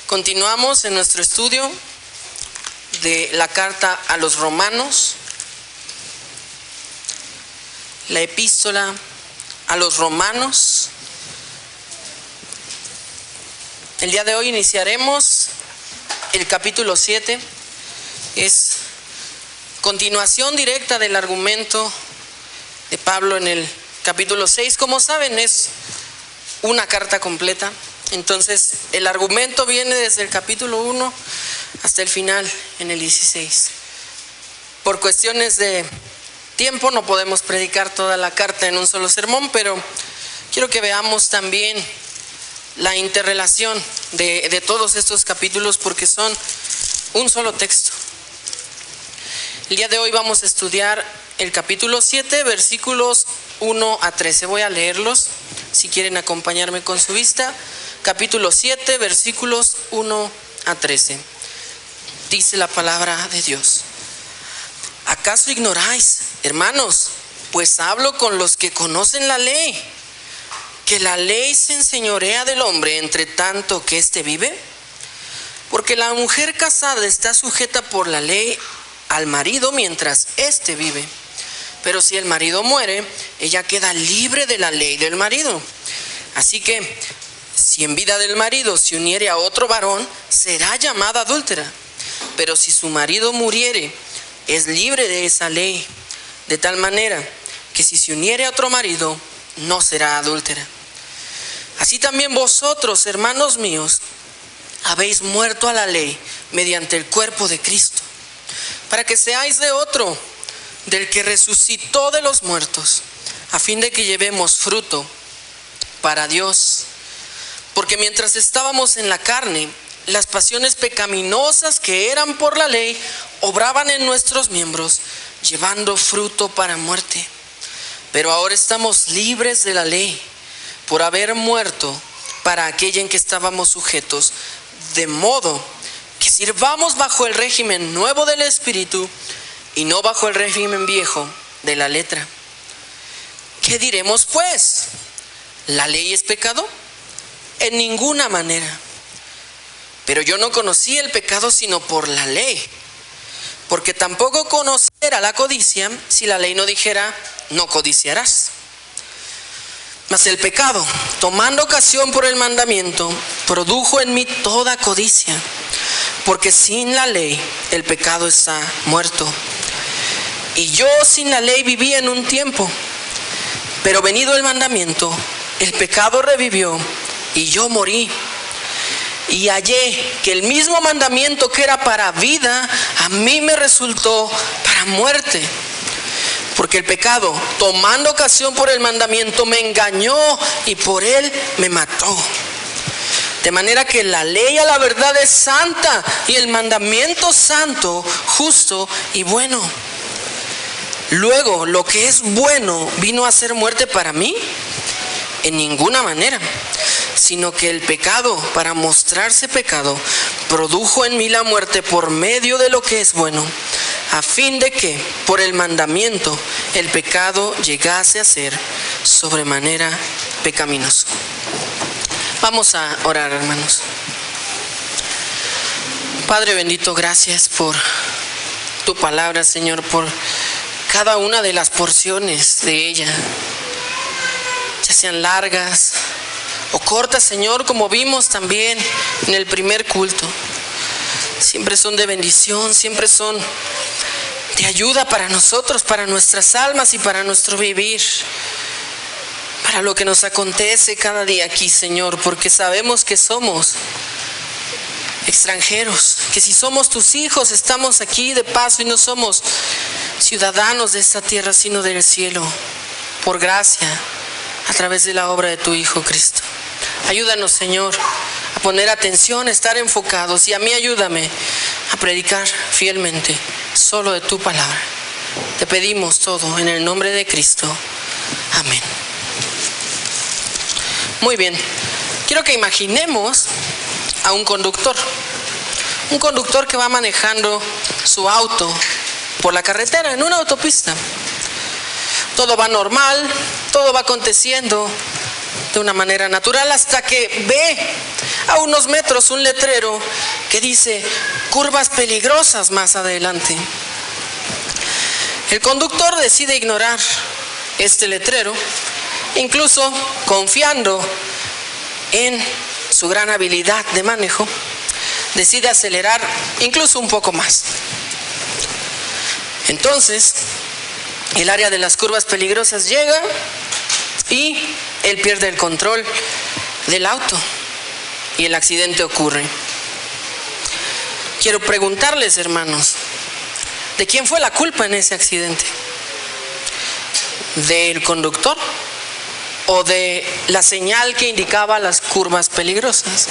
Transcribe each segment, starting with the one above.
Continuamos en nuestro estudio de la carta a los Romanos, la epístola a los Romanos. El día de hoy iniciaremos el capítulo 7. Es continuación directa del argumento de Pablo en el capítulo 6. Como saben, es una carta completa. Entonces, el argumento viene desde el capítulo 1 hasta el final, en el 16. Por cuestiones de tiempo no podemos predicar toda la carta en un solo sermón, pero quiero que veamos también la interrelación de todos estos capítulos, porque son un solo texto. El día de hoy vamos a estudiar el capítulo 7, versículos 1 a 13. Voy a leerlos, si quieren acompañarme con su vista. Capítulo 7, versículos 1 a 13. Dice la palabra de Dios: ¿Acaso ignoráis, hermanos, pues hablo con los que conocen la ley, que la ley se enseñorea del hombre entre tanto que éste vive? Porque la mujer casada está sujeta por la ley al marido mientras éste vive. Pero si el marido muere, ella queda libre de la ley del marido. Así que, si en vida del marido se uniere a otro varón, será llamada adúltera. Pero si su marido muriere, es libre de esa ley, de tal manera que si se uniere a otro marido, no será adúltera. Así también vosotros, hermanos míos, habéis muerto a la ley mediante el cuerpo de Cristo, para que seáis de otro, del que resucitó de los muertos, a fin de que llevemos fruto para Dios. Porque mientras estábamos en la carne, las pasiones pecaminosas que eran por la ley obraban en nuestros miembros, llevando fruto para muerte. Pero ahora estamos libres de la ley, por haber muerto para aquella en que estábamos sujetos, de modo que sirvamos bajo el régimen nuevo del Espíritu y no bajo el régimen viejo de la letra. ¿Qué diremos pues? ¿La ley es pecado? En ninguna manera. Pero yo no conocí el pecado sino por la ley, porque tampoco conociera la codicia si la ley no dijera: no codiciarás. Mas el pecado, tomando ocasión por el mandamiento, produjo en mí toda codicia, porque sin la ley el pecado está muerto. Y yo sin la ley vivía en un tiempo, pero venido el mandamiento, el pecado revivió y yo morí. Y hallé que el mismo mandamiento que era para vida, a mí me resultó para muerte. Porque el pecado, tomando ocasión por el mandamiento, me engañó y por él me mató. De manera que la ley a la verdad es santa y el mandamiento santo, justo y bueno. Luego, lo que es bueno vino a ser muerte para mí. En ninguna manera, sino que el pecado, para mostrarse pecado, produjo en mí la muerte por medio de lo que es bueno, a fin de que, por el mandamiento, el pecado llegase a ser sobremanera pecaminoso. Vamos a orar, hermanos. Padre bendito, gracias por tu palabra, Señor, por cada una de las porciones de ella, ya sean largas o cortas, Señor, como vimos también en el primer culto. Siempre son de bendición, siempre son de ayuda para nosotros, para nuestras almas y para nuestro vivir, para lo que nos acontece cada día aquí, Señor, porque sabemos que somos extranjeros, que si somos tus hijos estamos aquí de paso y no somos ciudadanos de esta tierra, sino del cielo, por gracia, a través de la obra de tu Hijo Cristo. Ayúdanos, Señor, a poner atención, a estar enfocados, y a mí ayúdame a predicar fielmente solo de tu palabra. Te pedimos todo en el nombre de Cristo. Amén. Muy bien, quiero que imaginemos a un conductor que va manejando su auto por la carretera en una autopista. Todo va normal, todo va aconteciendo, de una manera natural hasta que ve a unos metros un letrero que dice curvas peligrosas más adelante. El conductor decide ignorar este letrero, incluso confiando en su gran habilidad de manejo, decide acelerar incluso un poco más. Entonces, el área de las curvas peligrosas llega y él pierde el control del auto y el accidente ocurre. Quiero preguntarles, hermanos, ¿de quién fue la culpa en ese accidente? ¿Del conductor o de la señal que indicaba las curvas peligrosas?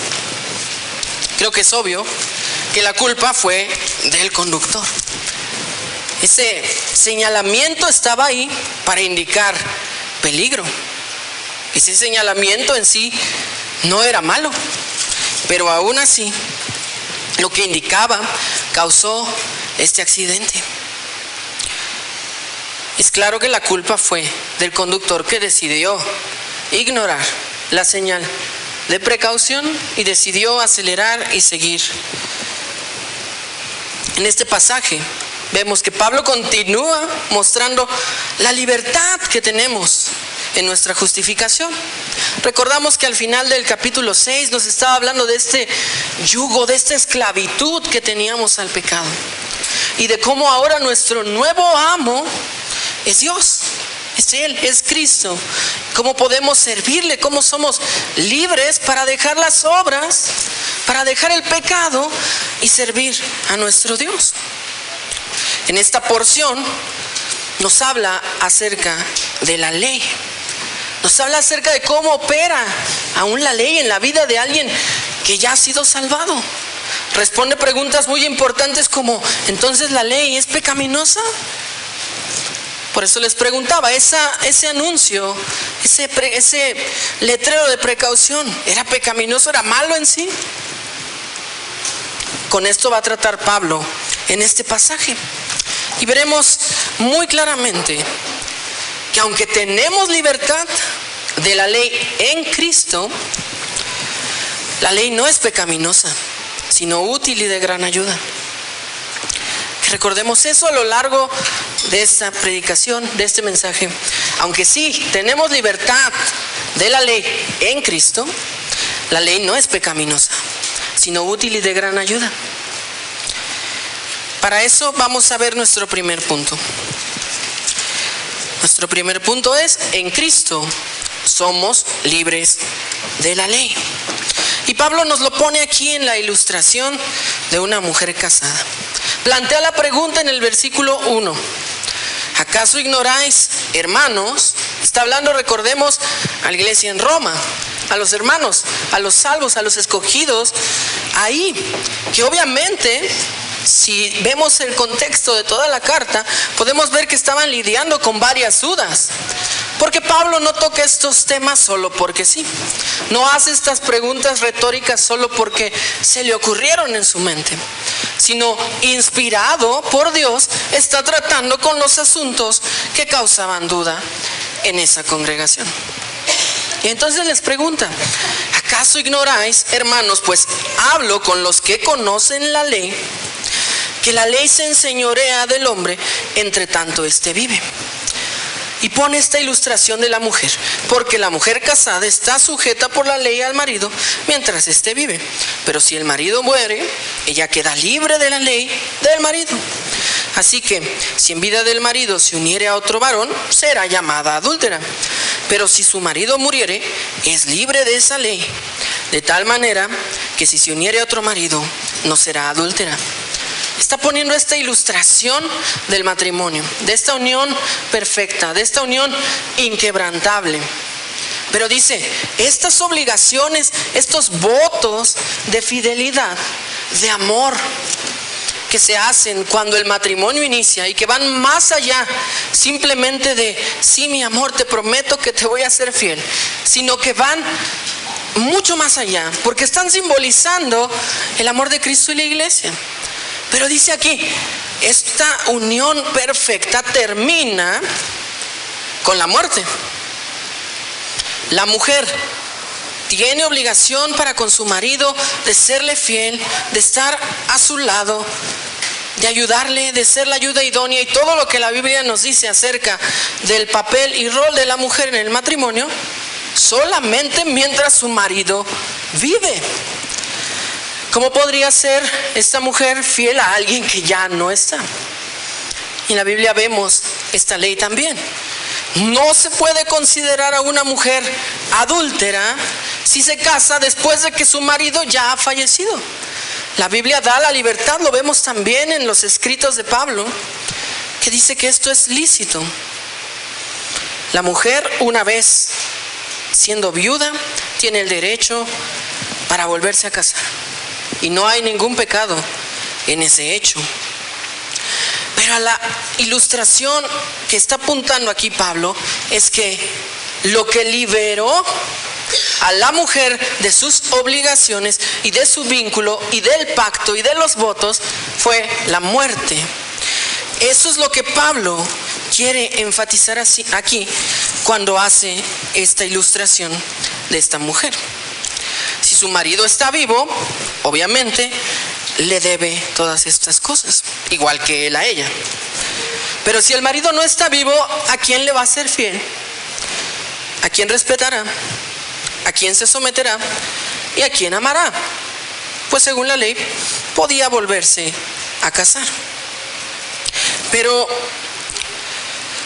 Creo que es obvio que la culpa fue del conductor. Ese señalamiento estaba ahí para indicar peligro. Ese señalamiento en sí no era malo, pero aún así lo que indicaba causó este accidente. Es claro que la culpa fue del conductor que decidió ignorar la señal de precaución y decidió acelerar y seguir. En este pasaje vemos que Pablo continúa mostrando la libertad que tenemos en nuestra justificación. Recordamos que al final del capítulo 6 nos estaba hablando de este yugo, de esta esclavitud que teníamos al pecado y de cómo ahora nuestro nuevo amo es Dios, es Él, es Cristo. Cómo podemos servirle, cómo somos libres para dejar las obras, para dejar el pecado y servir a nuestro Dios. En esta porción nos habla acerca de la ley. Nos habla acerca de cómo opera aún la ley en la vida de alguien que ya ha sido salvado. Responde preguntas muy importantes como, ¿entonces la ley es pecaminosa? Por eso les preguntaba, ese anuncio, ese letrero de precaución, ¿era pecaminoso? ¿Era malo en sí? Con esto va a tratar Pablo en este pasaje. Y veremos muy claramente que aunque tenemos libertad de la ley en Cristo, la ley no es pecaminosa, sino útil y de gran ayuda. Recordemos eso a lo largo de esta predicación, de este mensaje. Aunque sí tenemos libertad de la ley en Cristo, la ley no es pecaminosa, sino útil y de gran ayuda. Para eso vamos a ver nuestro primer punto. Nuestro primer punto es, en Cristo somos libres de la ley. Y Pablo nos lo pone aquí en la ilustración de una mujer casada. Plantea la pregunta en el versículo 1. ¿Acaso ignoráis, hermanos? Está hablando, recordemos, a la iglesia en Roma, a los hermanos, a los salvos, a los escogidos, ahí, que obviamente, si vemos el contexto de toda la carta, podemos ver que estaban lidiando con varias dudas. Porque Pablo no toca estos temas solo porque sí. No hace estas preguntas retóricas solo porque se le ocurrieron en su mente, sino inspirado por Dios, está tratando con los asuntos que causaban duda en esa congregación. Y entonces les pregunta, ¿acaso ignoráis, hermanos? Pues hablo con los que conocen la ley, que la ley se enseñorea del hombre entre tanto éste vive. Y pone esta ilustración de la mujer, porque la mujer casada está sujeta por la ley al marido mientras éste vive. Pero si el marido muere, ella queda libre de la ley del marido. Así que, si en vida del marido se uniere a otro varón, será llamada adúltera. Pero si su marido muriere, es libre de esa ley. De tal manera que si se uniere a otro marido, no será adúltera. Está poniendo esta ilustración del matrimonio, de esta unión perfecta, de esta unión inquebrantable. Pero dice, estas obligaciones, estos votos de fidelidad, de amor, que se hacen cuando el matrimonio inicia y que van más allá simplemente de, sí, mi amor, te prometo que te voy a ser fiel, sino que van mucho más allá, porque están simbolizando el amor de Cristo y la iglesia. Pero dice aquí, esta unión perfecta termina con la muerte. La mujer tiene obligación para con su marido de serle fiel, de estar a su lado, de ayudarle, de ser la ayuda idónea, y todo lo que la Biblia nos dice acerca del papel y rol de la mujer en el matrimonio, solamente mientras su marido vive. ¿Cómo podría ser esta mujer fiel a alguien que ya no está? Y en la Biblia vemos esta ley también. No se puede considerar a una mujer adúltera si se casa después de que su marido ya ha fallecido. La Biblia da la libertad, lo vemos también en los escritos de Pablo, que dice que esto es lícito. La mujer, una vez siendo viuda, tiene el derecho para volverse a casar. Y no hay ningún pecado en ese hecho. Pero la ilustración que está apuntando aquí Pablo es que lo que liberó a la mujer de sus obligaciones y de su vínculo y del pacto y de los votos fue la muerte. Eso es lo que Pablo quiere enfatizar aquí cuando hace esta ilustración de esta mujer. Si su marido está vivo, obviamente le debe todas estas cosas, igual que él a ella. Pero si el marido no está vivo, ¿a quién le va a ser fiel? ¿A quién respetará? ¿A quién se someterá? ¿Y a quién amará? Pues según la ley, podía volverse a casar. Pero,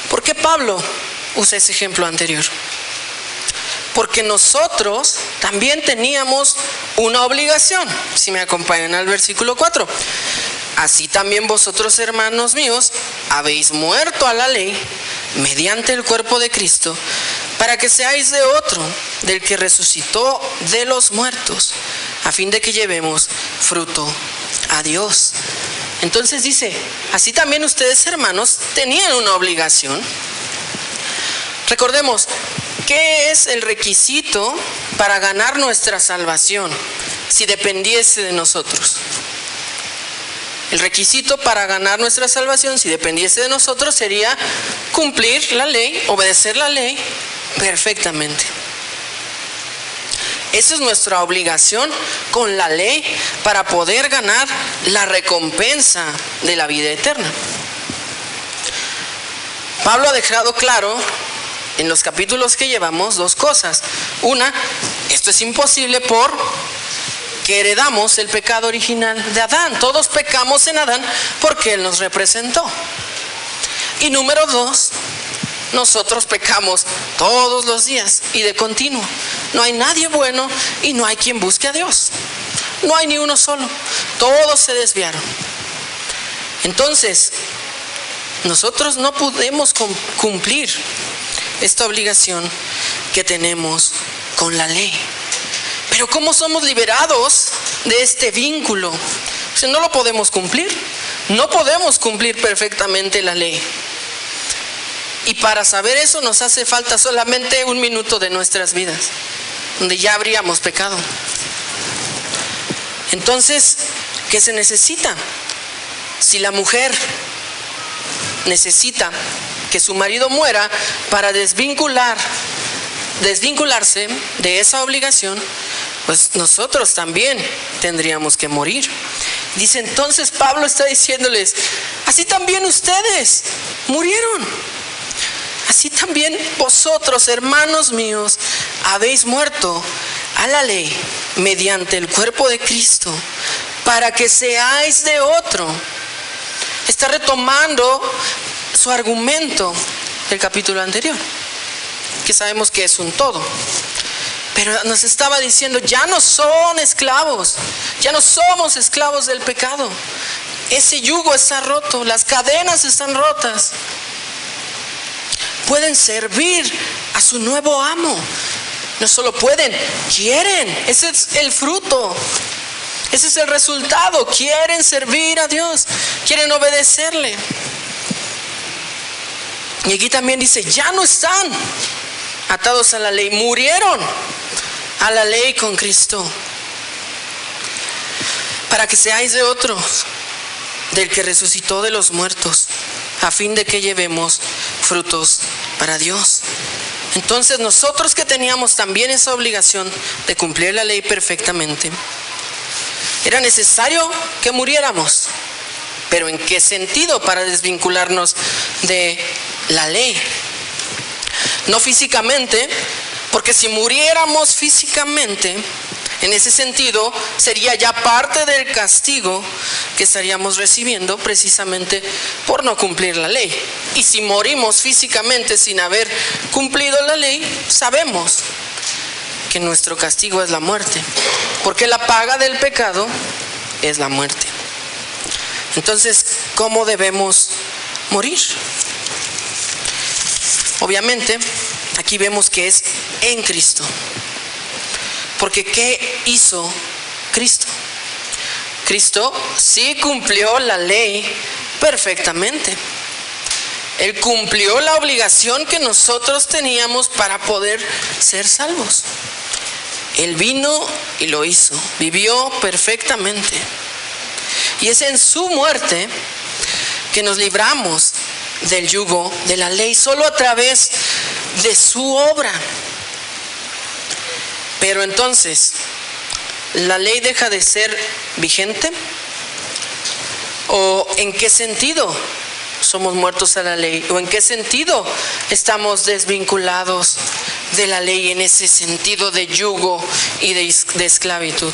¿por qué Pablo usa ese ejemplo anterior? Porque nosotros también teníamos una obligación. Si me acompañan al versículo 4. Así también vosotros, hermanos míos, habéis muerto a la ley mediante el cuerpo de Cristo, para que seáis de otro, del que resucitó de los muertos, a fin de que llevemos fruto a Dios. Entonces dice, así también ustedes, hermanos, tenían una obligación. Recordemos, ¿qué es el requisito para ganar nuestra salvación si dependiese de nosotros? El requisito para ganar nuestra salvación si dependiese de nosotros sería cumplir la ley, obedecer la ley perfectamente. Esa es nuestra obligación con la ley para poder ganar la recompensa de la vida eterna. Pablo ha dejado claro en los capítulos que llevamos dos cosas. Una, esto es imposible porque heredamos el pecado original de Adán. Todos pecamos en Adán porque él nos representó. Y número dos, nosotros pecamos todos los días y de continuo. No hay nadie bueno y no hay quien busque a Dios. No hay ni uno solo. Todos se desviaron. Entonces, nosotros no podemos cumplir esta obligación que tenemos con la ley. Pero ¿cómo somos liberados de este vínculo? Si no lo podemos cumplir, no podemos cumplir perfectamente la ley. Y para saber eso nos hace falta solamente un minuto de nuestras vidas, donde ya habríamos pecado. Entonces, ¿qué se necesita? Si la mujer necesita que su marido muera para desvincularse de esa obligación, pues nosotros también tendríamos que morir. Dice entonces, Pablo está diciéndoles, así también ustedes murieron. Así también vosotros, hermanos míos, habéis muerto a la ley mediante el cuerpo de Cristo, para que seáis de otro. Está retomando su argumento del capítulo anterior, que sabemos que es un todo. Pero nos estaba diciendo, ya no son esclavos, ya no somos esclavos del pecado. Ese yugo está roto, las cadenas están rotas. Pueden servir a su nuevo amo. No solo pueden, quieren. Ese es el fruto. Ese es el resultado. Quieren servir a Dios, quieren obedecerle. Y aquí también dice, ya no están atados a la ley, murieron a la ley con Cristo, para que seáis de otro, del que resucitó de los muertos, a fin de que llevemos frutos para Dios. Entonces nosotros que teníamos también esa obligación de cumplir la ley perfectamente, era necesario que muriéramos. ¿Pero en qué sentido? Para desvincularnos de la ley. No físicamente, porque si muriéramos físicamente, en ese sentido, sería ya parte del castigo que estaríamos recibiendo precisamente por no cumplir la ley. Y si morimos físicamente sin haber cumplido la ley, sabemos que nuestro castigo es la muerte, porque la paga del pecado es la muerte. Entonces, ¿cómo debemos morir? Obviamente, aquí vemos que es en Cristo. Porque ¿qué hizo Cristo? Cristo sí cumplió la ley perfectamente. Él cumplió la obligación que nosotros teníamos para poder ser salvos. Él vino y lo hizo, vivió perfectamente. Y es en su muerte que nos libramos del yugo de la ley, solo a través de su obra. Pero entonces, ¿la ley deja de ser vigente? ¿O en qué sentido somos muertos a la ley? ¿O en qué sentido estamos desvinculados de la ley en ese sentido de yugo y de esclavitud?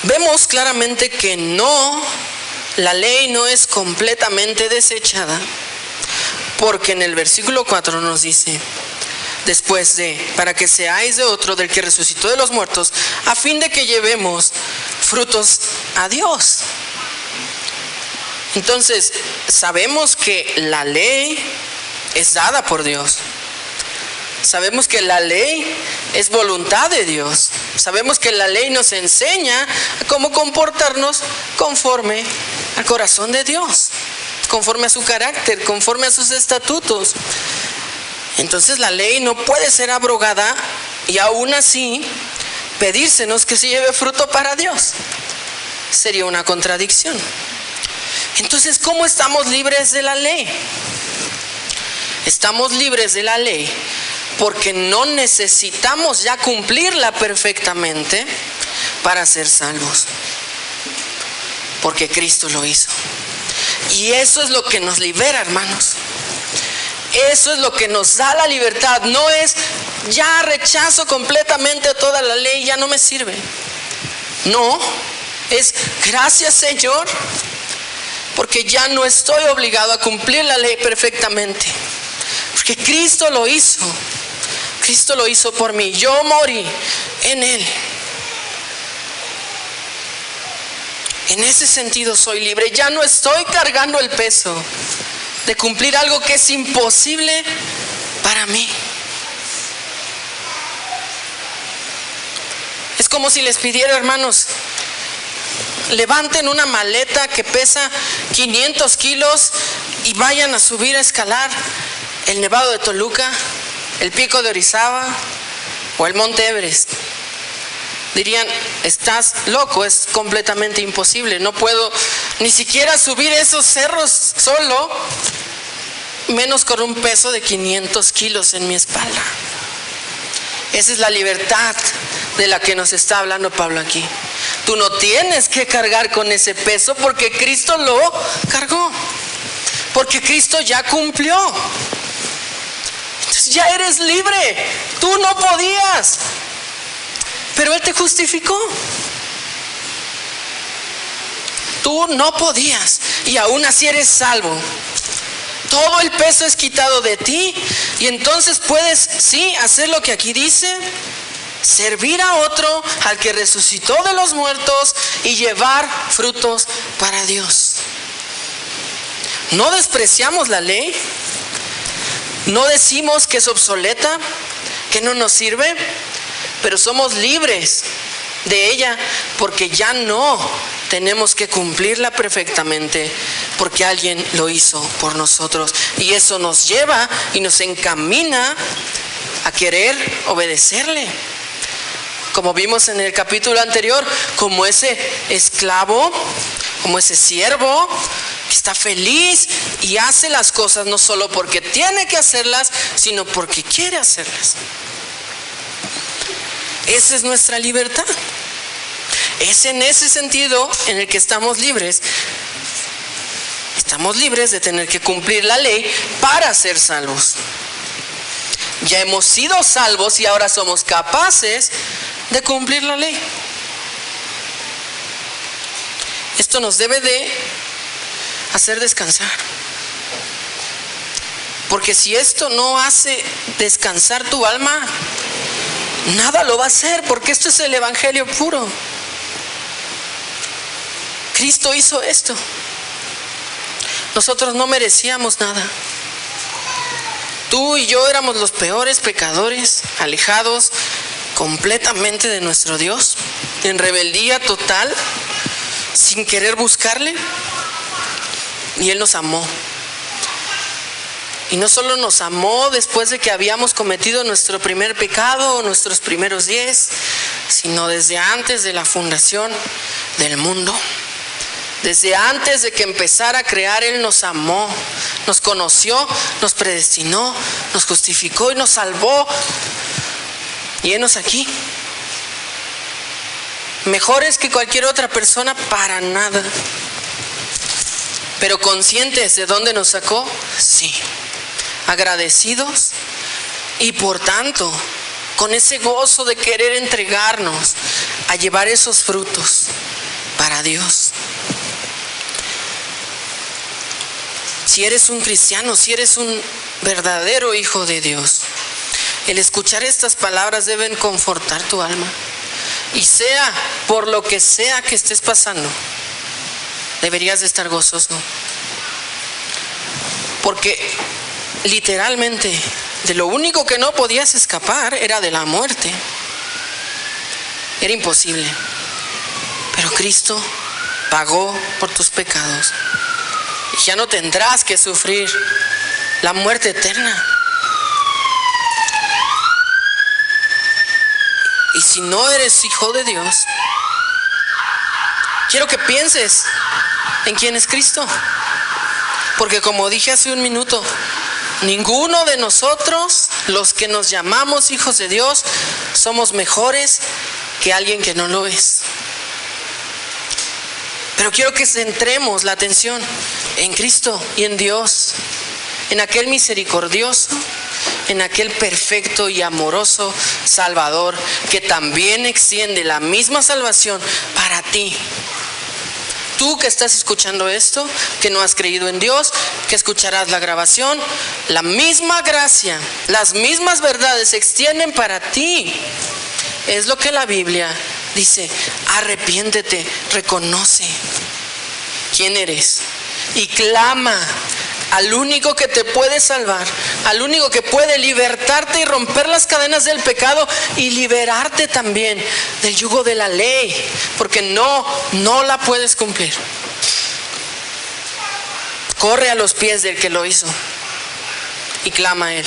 Vemos claramente que la ley no es completamente desechada, porque en el versículo 4 nos dice: después para que seáis de otro, del que resucitó de los muertos, a fin de que llevemos frutos a Dios. Entonces, sabemos que la ley es dada por Dios. Sabemos que la ley es voluntad de Dios. Sabemos que la ley nos enseña cómo comportarnos conforme al corazón de Dios, conforme a su carácter, conforme a sus estatutos. Entonces la ley no puede ser abrogada y aún así pedírsenos que se lleve fruto para Dios. Sería una contradicción. Entonces, ¿cómo estamos libres de la ley? Estamos libres de la ley porque no necesitamos ya cumplirla perfectamente para ser salvos, porque Cristo lo hizo. Y eso es lo que nos libera, hermanos. Eso es lo que nos da la libertad. No es ya rechazo completamente toda la ley, ya no me sirve. No, es gracias, Señor, porque ya no estoy obligado a cumplir la ley perfectamente, porque Cristo lo hizo. Cristo lo hizo por mí. Yo morí en Él. En ese sentido soy libre. Ya no estoy cargando el peso de cumplir algo que es imposible para mí. Es como si les pidiera, hermanos, levanten una maleta que pesa 500 kilos y vayan a subir a escalar el Nevado de Toluca, el Pico de Orizaba o el Monte Everest. Dirían: estás loco, es completamente imposible, no puedo ni siquiera subir esos cerros solo, menos con un peso de 500 kilos en mi espalda. Esa es la libertad de la que nos está hablando Pablo aquí. Tú no tienes que cargar con ese peso porque Cristo lo cargó, porque Cristo ya cumplió. Entonces ya eres libre. Tú no podías, pero Él te justificó. Tú no podías y aún así eres salvo. Todo el peso es quitado de ti y entonces puedes, sí, hacer lo que aquí dice: servir a otro, al que resucitó de los muertos, y llevar frutos para Dios. No despreciamos la ley, no decimos que es obsoleta, que no nos sirve, pero somos libres de ella porque ya no tenemos que cumplirla perfectamente, porque alguien lo hizo por nosotros. Y eso nos lleva y nos encamina a querer obedecerle, como vimos en el capítulo anterior, como ese esclavo, como ese siervo que está feliz y hace las cosas no solo porque tiene que hacerlas, sino porque quiere hacerlas. Esa es nuestra libertad. Es en ese sentido en el que estamos libres. Estamos libres de tener que cumplir la ley para ser salvos. Ya hemos sido salvos y ahora somos capaces de cumplir la ley. Esto nos debe de hacer descansar. Porque si esto no hace descansar tu alma, nada lo va a hacer, porque esto es el evangelio puro. Cristo hizo esto. Nosotros no merecíamos nada. Tú y yo éramos los peores pecadores, alejados completamente de nuestro Dios, en rebeldía total, sin querer buscarle. Y Él nos amó. Y no solo nos amó después de que habíamos cometido nuestro primer pecado o nuestros primeros 10, sino desde antes de la fundación del mundo. Desde antes de que empezara a crear, Él nos amó, nos conoció, nos predestinó, nos justificó y nos salvó. Y henos aquí. Mejores que cualquier otra persona, para nada. Pero conscientes de dónde nos sacó, sí. Agradecidos y por tanto con ese gozo de querer entregarnos a llevar esos frutos para Dios. Si eres un cristiano, si eres un verdadero hijo de Dios, el escuchar estas palabras deben confortar tu alma. Y sea por lo que sea que estés pasando, deberías de estar gozoso. Porque literalmente de lo único que no podías escapar era de la muerte. Era imposible. Pero Cristo pagó por tus pecados. Y ya no tendrás que sufrir la muerte eterna. Y si no eres hijo de Dios, quiero que pienses en quién es Cristo. Porque como dije hace un minuto, ninguno de nosotros, los que nos llamamos hijos de Dios, somos mejores que alguien que no lo es. Pero quiero que centremos la atención en Cristo y en Dios, en aquel misericordioso, en aquel perfecto y amoroso Salvador, que también extiende la misma salvación para ti. Tú que estás escuchando esto, que no has creído en Dios, que escucharás la grabación, la misma gracia, las mismas verdades se extienden para ti. Es lo que la Biblia dice: arrepiéntete, reconoce quién eres y clama al único que te puede salvar, al único que puede libertarte y romper las cadenas del pecado y liberarte también del yugo de la ley, porque no la puedes cumplir. Corre a los pies del que lo hizo y clama a Él.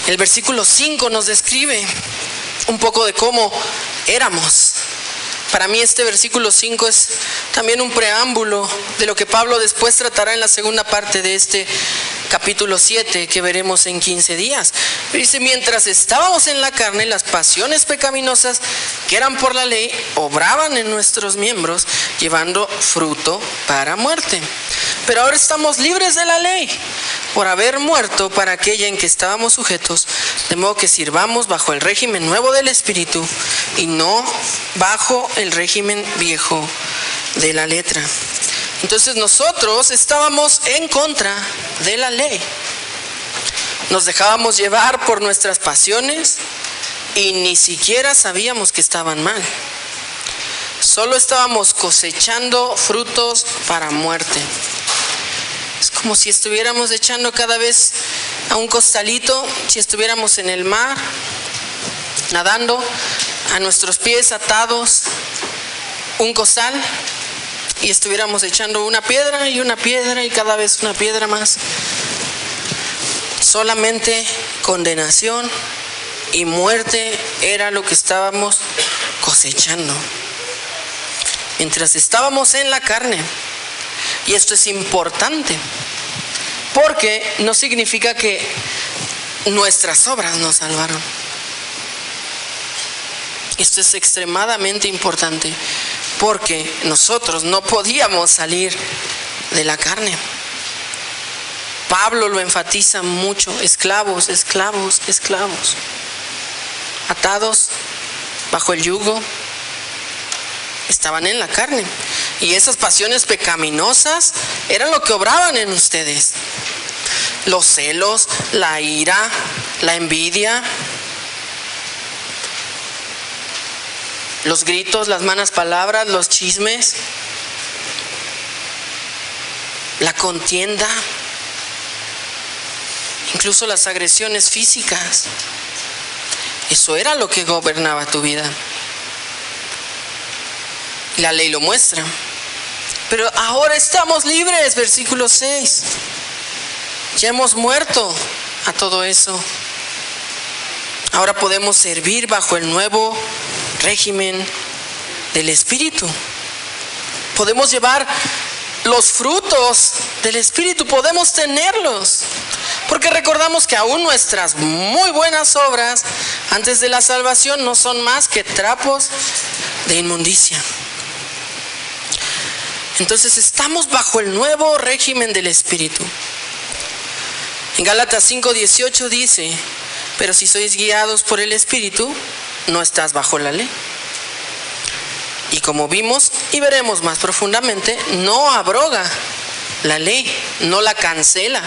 El versículo 5 nos describe un poco de cómo éramos. Para mí este versículo 5 es también un preámbulo de lo que Pablo después tratará en la segunda parte de este capítulo 7 que veremos en 15 días. Dice: mientras estábamos en la carne, las pasiones pecaminosas que eran por la ley obraban en nuestros miembros, llevando fruto para muerte. Pero ahora estamos libres de la ley, por haber muerto para aquella en que estábamos sujetos, de modo que sirvamos bajo el régimen nuevo del Espíritu y no bajo el régimen viejo de la letra. Entonces nosotros estábamos en contra de la ley. Nos dejábamos llevar por nuestras pasiones y ni siquiera sabíamos que estaban mal. Solo estábamos cosechando frutos para muerte. Es como si estuviéramos echando cada vez a un costalito, si estuviéramos en el mar, nadando, a nuestros pies atados un costal, y estuviéramos echando una piedra y cada vez una piedra más. Solamente condenación y muerte era lo que estábamos cosechando. mientras estábamos en la carne. Y esto es importante, porque no significa que nuestras obras nos salvaron. Esto es extremadamente importante, porque nosotros no podíamos salir de la carne. Pablo lo enfatiza mucho: esclavos, esclavos, esclavos, atados bajo el yugo, estaban en la carne. Y esas pasiones pecaminosas eran lo que obraban en ustedes: los celos, la ira, la envidia, los gritos, las malas palabras, los chismes, la contienda, incluso las agresiones físicas. Eso era lo que gobernaba tu vida. Y la ley lo muestra. Pero ahora estamos libres, versículo 6. Ya hemos muerto a todo eso. Ahora podemos servir bajo el nuevo régimen del Espíritu. Podemos llevar los frutos del Espíritu, podemos tenerlos. Porque recordamos que aún nuestras muy buenas obras antes de la salvación no son más que trapos de inmundicia. Entonces estamos bajo el nuevo régimen del Espíritu. En Gálatas 5:18 dice: pero si sois guiados por el Espíritu, no estás bajo la ley. Y como vimos y veremos más profundamente, no abroga la ley, no la cancela,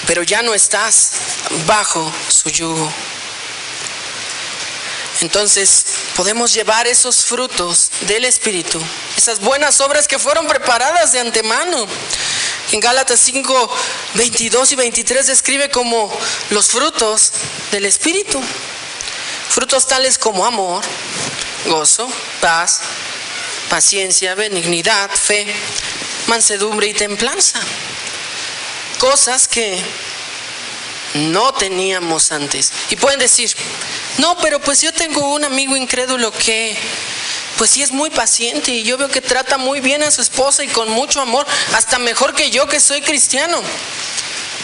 pero ya no estás bajo su yugo. Entonces podemos llevar esos frutos del Espíritu, esas buenas obras que fueron preparadas de antemano. En Gálatas 5:22 y 23 describe como los frutos del Espíritu. Frutos tales como amor, gozo, paz, paciencia, benignidad, fe, mansedumbre y templanza. Cosas que no teníamos antes. Y pueden decir: no, pero pues yo tengo un amigo incrédulo que pues sí es muy paciente y yo veo que trata muy bien a su esposa y con mucho amor, hasta mejor que yo que soy cristiano.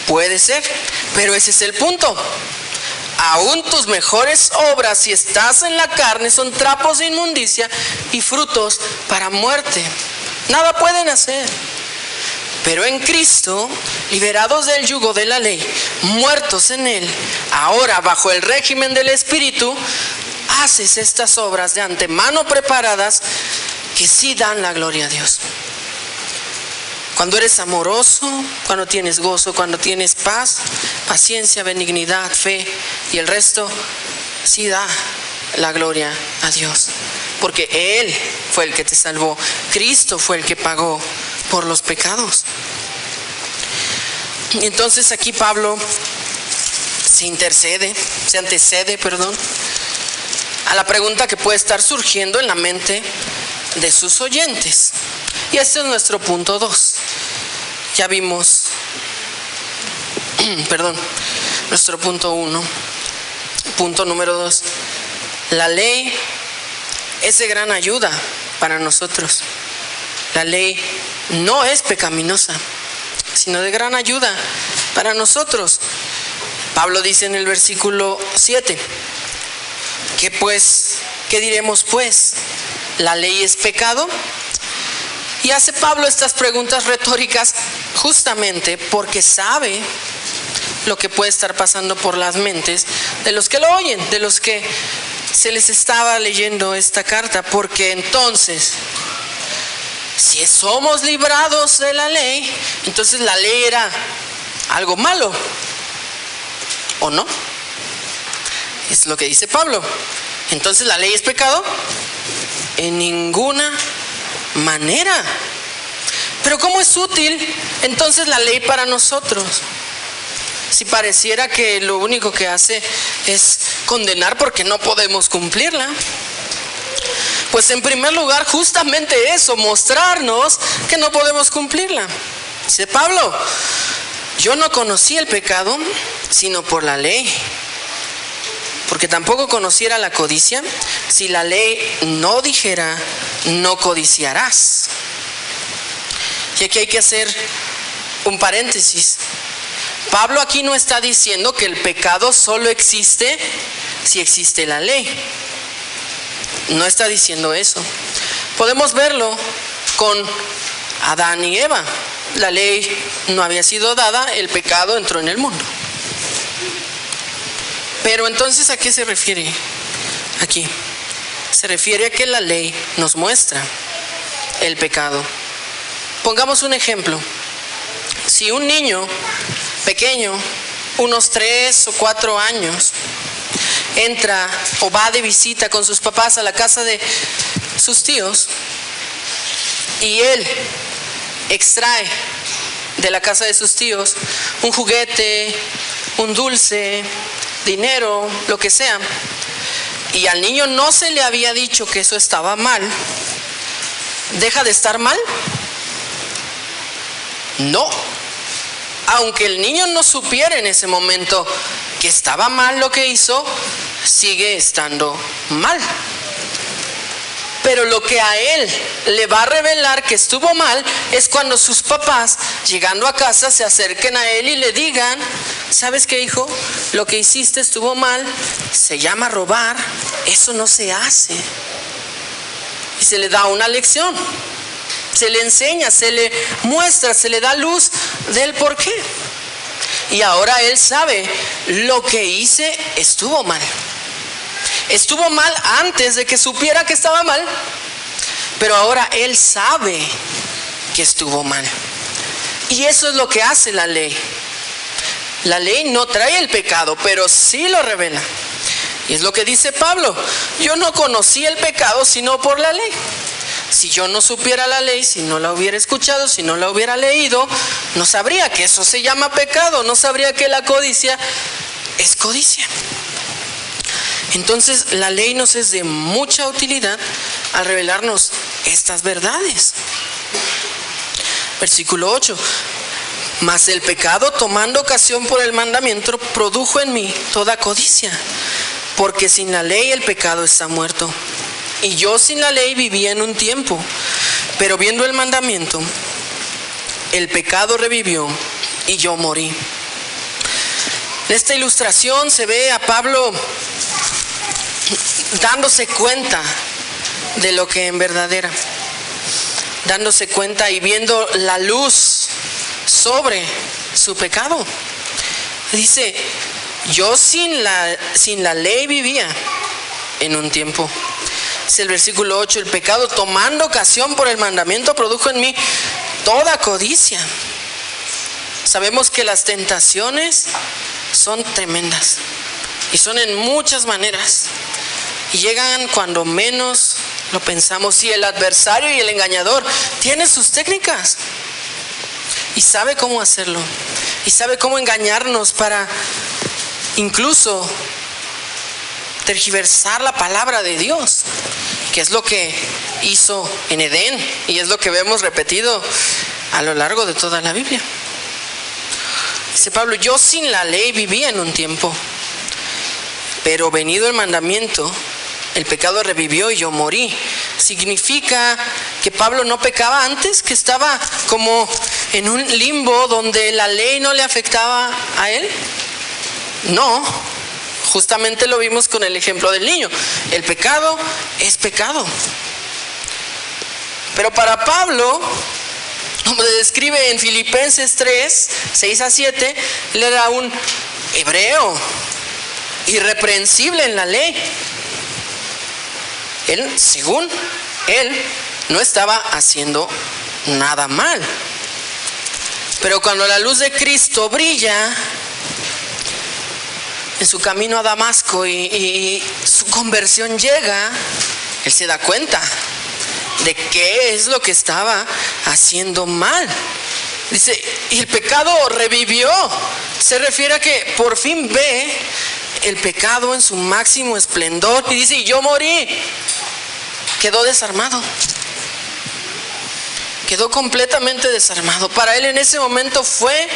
Puede ser, pero ese es el punto. Aún tus mejores obras, si estás en la carne, son trapos de inmundicia y frutos para muerte. Nada pueden hacer. Pero en Cristo, liberados del yugo de la ley, muertos en Él, ahora bajo el régimen del Espíritu, haces estas obras de antemano preparadas que sí dan la gloria a Dios. Cuando eres amoroso, cuando tienes gozo, cuando tienes paz, paciencia, benignidad, fe y el resto, sí da la gloria a Dios. Porque Él fue el que te salvó. Cristo fue el que pagó por los pecados. Y entonces aquí Pablo se antecede a la pregunta que puede estar surgiendo en la mente de sus oyentes. Y este es nuestro punto 2. Ya vimos, nuestro punto 1. Punto número 2. La ley es de gran ayuda para nosotros. La ley no es pecaminosa, sino de gran ayuda para nosotros. Pablo dice en el versículo 7, ¿qué diremos pues? ¿La ley es pecado? Y hace Pablo estas preguntas retóricas justamente porque sabe lo que puede estar pasando por las mentes de los que lo oyen, de los que se les estaba leyendo esta carta. Porque entonces, si somos librados de la ley, entonces la ley era algo malo, ¿o no? Es lo que dice Pablo. Entonces, ¿la ley es pecado? En ninguna manera. Pero ¿cómo es útil entonces la ley para nosotros? Si pareciera que lo único que hace es condenar porque no podemos cumplirla. Pues en primer lugar, justamente eso, mostrarnos que no podemos cumplirla. Dice Pablo: yo no conocí el pecado sino por la ley, porque que tampoco conociera la codicia, si la ley no dijera, no codiciarás. Y aquí hay que hacer un paréntesis. Pablo aquí no está diciendo que el pecado solo existe si existe la ley. No está diciendo eso. Podemos verlo con Adán y Eva. La ley no había sido dada, el pecado entró en el mundo. Pero entonces, ¿a qué se refiere aquí? Se refiere a que la ley nos muestra el pecado. Pongamos un ejemplo. Si un niño pequeño, unos 3 o 4 años, entra o va de visita con sus papás a la casa de sus tíos y él extrae de la casa de sus tíos un juguete, un dulce, dinero, lo que sea, y al niño no se le había dicho que eso estaba mal, ¿deja de estar mal? No. Aunque el niño no supiera en ese momento que estaba mal lo que hizo, sigue estando mal. Pero lo que a él le va a revelar que estuvo mal es cuando sus papás, llegando a casa, se acerquen a él y le digan: ¿sabes qué, hijo? Lo que hiciste estuvo mal, se llama robar, eso no se hace. Y se le da una lección. Se le enseña, se le muestra, se le da luz del por qué. Y ahora él sabe, lo que hice estuvo mal. Estuvo mal antes de que supiera que estaba mal, pero ahora él sabe que estuvo mal. Y eso es lo que hace la ley. La ley no trae el pecado, pero sí lo revela. Y es lo que dice Pablo: yo no conocí el pecado sino por la ley. Si yo no supiera la ley, si no la hubiera escuchado, si no la hubiera leído, no sabría que eso se llama pecado, no sabría que la codicia es codicia. Entonces la ley nos es de mucha utilidad al revelarnos estas verdades. Versículo 8. Mas el pecado, tomando ocasión por el mandamiento, produjo en mí toda codicia, porque sin la ley el pecado está muerto. Y yo sin la ley vivía en un tiempo, pero viendo el mandamiento, el pecado revivió y yo morí. En esta ilustración se ve a Pablo dándose cuenta de lo que en verdad era, dándose cuenta y viendo la luz sobre su pecado. Dice: yo sin la ley vivía en un tiempo. Es el versículo 8: el pecado, tomando ocasión por el mandamiento, produjo en mí toda codicia. Sabemos que las tentaciones son tremendas y son en muchas maneras y llegan cuando menos lo pensamos. Y el adversario y el engañador tiene sus técnicas y sabe cómo hacerlo y sabe cómo engañarnos para incluso tergiversar la palabra de Dios, que es lo que hizo en Edén y es lo que vemos repetido a lo largo de toda la Biblia. Dice Pablo: yo sin la ley vivía en un tiempo, pero venido el mandamiento, el pecado revivió y yo morí. ¿Significa que Pablo no pecaba antes? ¿Que estaba como en un limbo donde la ley no le afectaba a él? No. Justamente lo vimos con el ejemplo del niño. El pecado es pecado. Pero para Pablo, como se describe en Filipenses 3, 6-7, él era un hebreo irreprensible en la ley. Él, según él, no estaba haciendo nada mal. Pero cuando la luz de Cristo brilla en su camino a Damasco y su conversión llega, él se da cuenta de qué es lo que estaba haciendo mal. Dice: y el pecado revivió. Se refiere a que por fin ve el pecado en su máximo esplendor y dice: y yo morí. Quedó desarmado. Quedó completamente desarmado. Para él en ese momento fue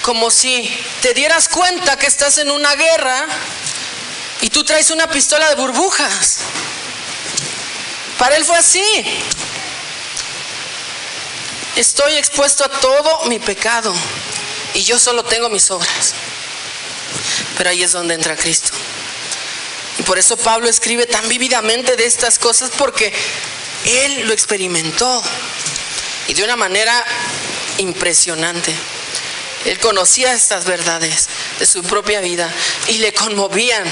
como si te dieras cuenta que estás en una guerra Y tú traes una pistola de burbujas. Para él fue así. Estoy expuesto a todo mi pecado y yo solo tengo mis obras. Pero ahí es donde entra Cristo. Y por eso Pablo escribe tan vívidamente de estas cosas, porque él lo experimentó y de una manera impresionante. Él conocía estas verdades de su propia vida y le conmovían.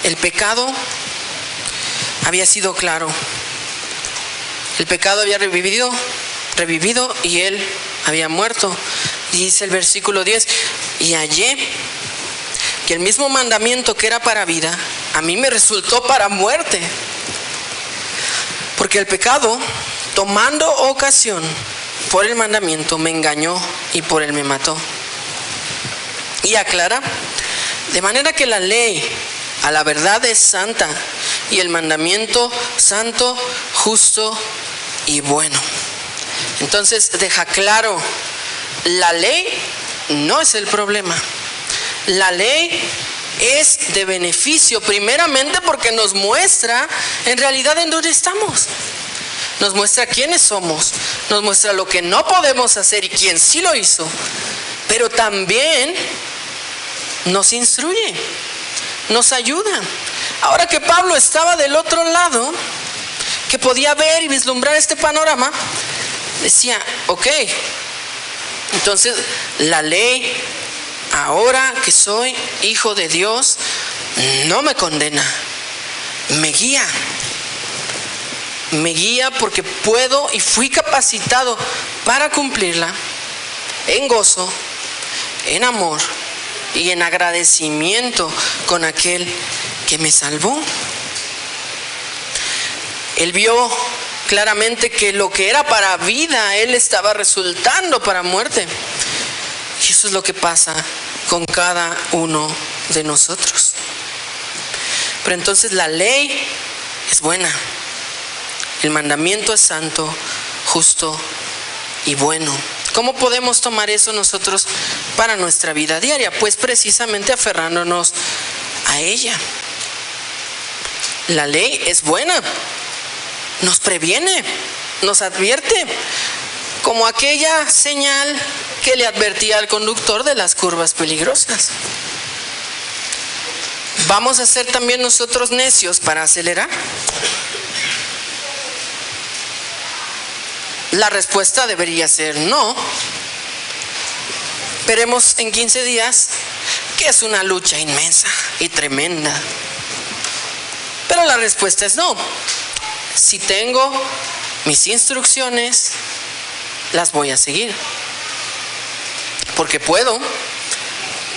El pecado había sido claro. El pecado había revivido y él había muerto. Dice el versículo 10: y hallé que el mismo mandamiento que era para vida, a mí me resultó para muerte. Porque el pecado, tomando ocasión por el mandamiento, me engañó y por él me mató. Y aclara: de manera que la ley a la verdad es santa y el mandamiento santo, justo y bueno. Entonces deja claro, la ley no es el problema. La ley es de beneficio, primeramente porque nos muestra en realidad en dónde estamos. Nos muestra quiénes somos, nos muestra lo que no podemos hacer y quién sí lo hizo. Pero también nos instruye, nos ayuda. Ahora que Pablo estaba del otro lado, que podía ver y vislumbrar este panorama, decía: ok, entonces la ley, ahora que soy hijo de Dios, no me condena, me guía. Me guía porque puedo y fui capacitado para cumplirla en gozo, en amor y en agradecimiento con aquel que me salvó. Él vio claramente que lo que era para vida, él estaba resultando para muerte. Y eso es lo que pasa con cada uno de nosotros. Pero entonces la ley es buena. El mandamiento es santo, justo y bueno. ¿Cómo podemos tomar eso nosotros para nuestra vida diaria? Pues precisamente aferrándonos a ella. La ley es buena, nos previene, nos advierte, como aquella señal que le advertía al conductor de las curvas peligrosas. ¿Vamos a ser también nosotros necios para acelerar? La respuesta debería ser no. Veremos en 15 días que es una lucha inmensa y tremenda. Pero la respuesta es no. Si tengo mis instrucciones, las voy a seguir. Porque puedo,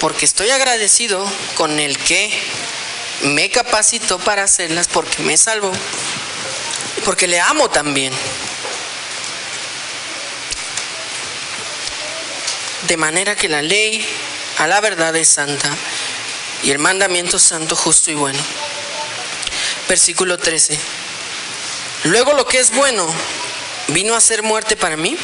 porque estoy agradecido con el que me capacitó para hacerlas, porque me salvó, porque le amo también. De manera que la ley a la verdad es santa y el mandamiento santo, justo y bueno. Versículo 13. Luego lo que es bueno vino a ser muerte para mí,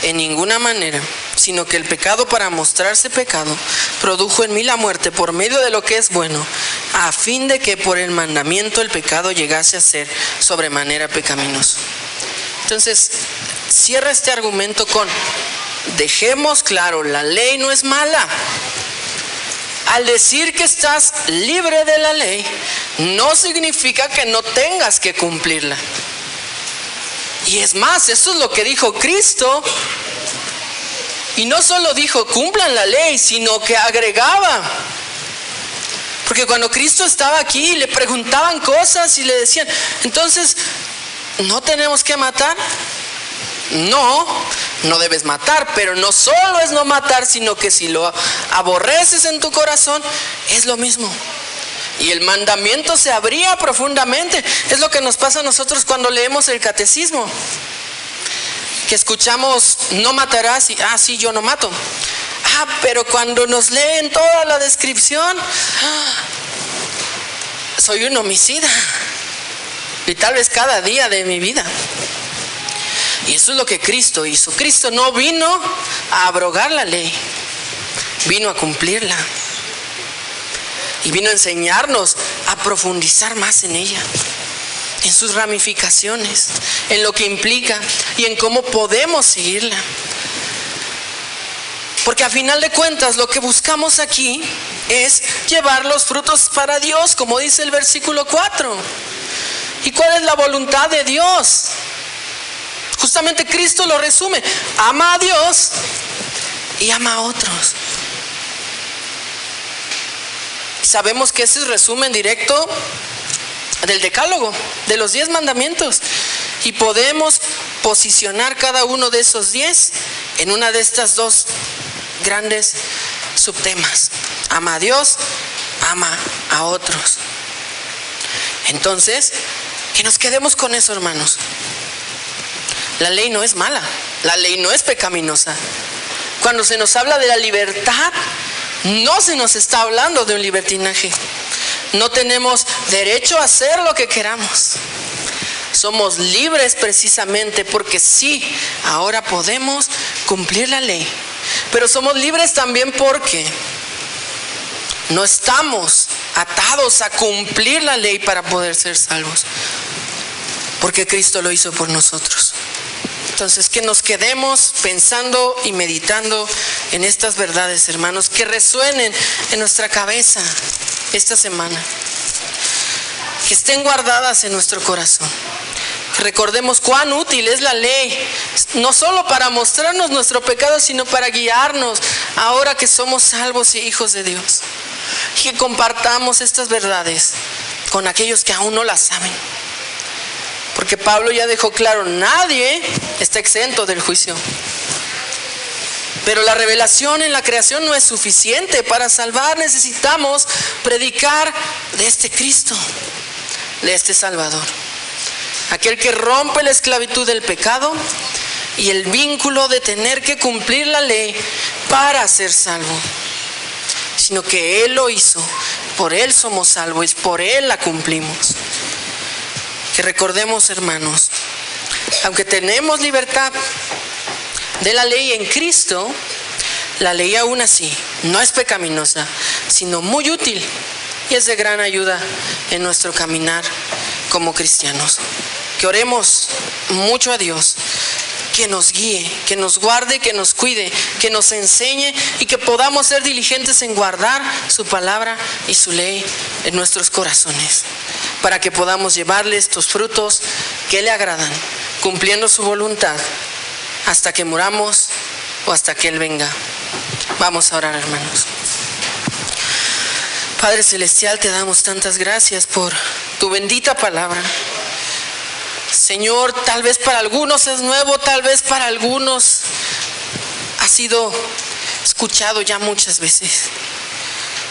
en ninguna manera, sino que el pecado, para mostrarse pecado, produjo en mí la muerte por medio de lo que es bueno, a fin de que por el mandamiento el pecado llegase a ser sobremanera pecaminoso. Entonces cierra este argumento con: dejemos claro, la ley no es mala. Al decir que estás libre de la ley, no significa que no tengas que cumplirla. Y es más, eso es lo que dijo Cristo. Y no solo dijo cumplan la ley, sino que agregaba. Porque cuando Cristo estaba aquí, le preguntaban cosas y le decían: entonces, ¿no tenemos que matar? No, no debes matar, pero no solo es no matar, sino que si lo aborreces en tu corazón, es lo mismo. Y el mandamiento se abría profundamente. Es lo que nos pasa a nosotros cuando leemos el catecismo, que escuchamos no matarás y sí, yo no mato. Pero cuando nos leen toda la descripción, soy un homicida, y tal vez cada día de mi vida. Y eso es lo que Cristo hizo. Cristo no vino a abrogar la ley, vino a cumplirla. Y vino a enseñarnos a profundizar más en ella, en sus ramificaciones, en lo que implica y en cómo podemos seguirla. Porque a final de cuentas lo que buscamos aquí es llevar los frutos para Dios, como dice el versículo 4. ¿Y cuál es la voluntad de Dios? Justamente Cristo lo resume: ama a Dios y ama a otros. Sabemos que ese es el resumen directo del decálogo, de los 10 mandamientos. Y podemos posicionar cada uno de esos 10 en una de estas dos grandes subtemas: ama a Dios, ama a otros. Entonces, que nos quedemos con eso, hermanos. La ley no es mala, la ley no es pecaminosa. Cuando se nos habla de la libertad, no se nos está hablando de un libertinaje. No tenemos derecho a hacer lo que queramos. Somos libres precisamente porque sí, ahora podemos cumplir la ley. Pero somos libres también porque no estamos atados a cumplir la ley para poder ser salvos, porque Cristo lo hizo por nosotros. Entonces, que nos quedemos pensando y meditando en estas verdades, hermanos, que resuenen en nuestra cabeza esta semana, que estén guardadas en nuestro corazón. Recordemos cuán útil es la ley, no solo para mostrarnos nuestro pecado, sino para guiarnos ahora que somos salvos y hijos de Dios. Y que compartamos estas verdades con aquellos que aún no las saben. Porque Pablo ya dejó claro: nadie está exento del juicio. Pero la revelación en la creación no es suficiente para salvar. Necesitamos predicar de este Cristo, de este Salvador, aquel que rompe la esclavitud del pecado y el vínculo de tener que cumplir la ley para ser salvo, sino que Él lo hizo, por Él somos salvos y por Él la cumplimos. Que recordemos, hermanos, aunque tenemos libertad de la ley en Cristo, la ley aún así no es pecaminosa, sino muy útil y es de gran ayuda en nuestro caminar como cristianos. Que oremos mucho a Dios, que nos guíe, que nos guarde, que nos cuide, que nos enseñe y que podamos ser diligentes en guardar su palabra y su ley en nuestros corazones, para que podamos llevarle estos frutos que le agradan, cumpliendo su voluntad hasta que muramos o hasta que Él venga. Vamos a orar, hermanos. Padre Celestial, te damos tantas gracias por tu bendita palabra. Señor, tal vez para algunos es nuevo, tal vez para algunos ha sido escuchado ya muchas veces,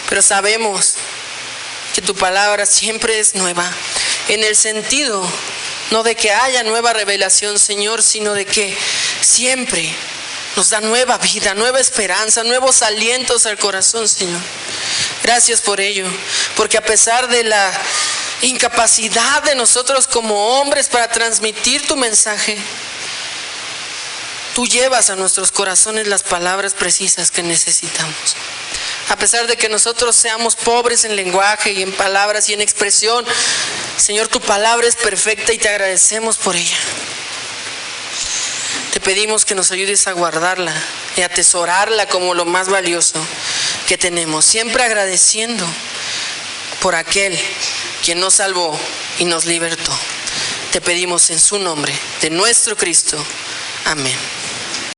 pero sabemos que tu palabra siempre es nueva, en el sentido no de que haya nueva revelación, Señor, sino de que siempre nos da nueva vida, nueva esperanza, nuevos alientos al corazón, Señor. Gracias por ello, porque a pesar de la incapacidad de nosotros como hombres para transmitir tu mensaje, tú llevas a nuestros corazones las palabras precisas que necesitamos. A pesar de que nosotros seamos pobres en lenguaje y en palabras y en expresión, Señor, tu palabra es perfecta y te agradecemos por ella. Te pedimos que nos ayudes a guardarla y a atesorarla como lo más valioso que tenemos, siempre agradeciendo por aquel quien nos salvó y nos libertó. Te pedimos en su nombre, de nuestro Cristo. Amén.